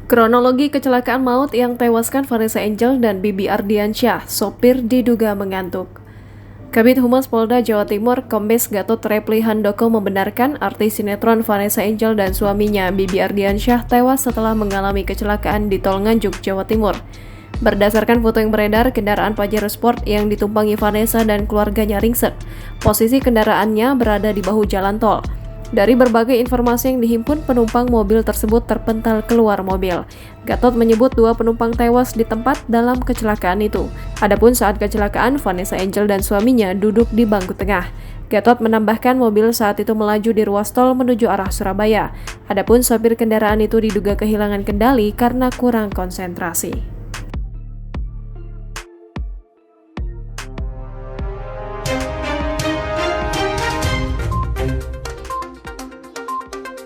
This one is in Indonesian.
Kronologi kecelakaan maut yang tewaskan Vanessa Angel dan Bibi Ardiansyah, sopir diduga mengantuk. Kabid Humas Polda Jawa Timur, Kombes Gatot Reply Handoko membenarkan artis sinetron Vanessa Angel dan suaminya Bibi Ardiansyah tewas setelah mengalami kecelakaan di Tol Nganjuk, Jawa Timur. Berdasarkan foto yang beredar, kendaraan Pajero Sport yang ditumpangi Vanessa dan keluarganya ringsek. Posisi kendaraannya berada di bahu jalan tol. Dari berbagai informasi yang dihimpun, penumpang mobil tersebut terpental keluar mobil. Gatot menyebut 2 penumpang tewas di tempat dalam kecelakaan itu. Adapun saat kecelakaan, Vanessa Angel dan suaminya duduk di bangku tengah. Gatot menambahkan mobil saat itu melaju di ruas tol menuju arah Surabaya. Adapun sopir kendaraan itu diduga kehilangan kendali karena kurang konsentrasi.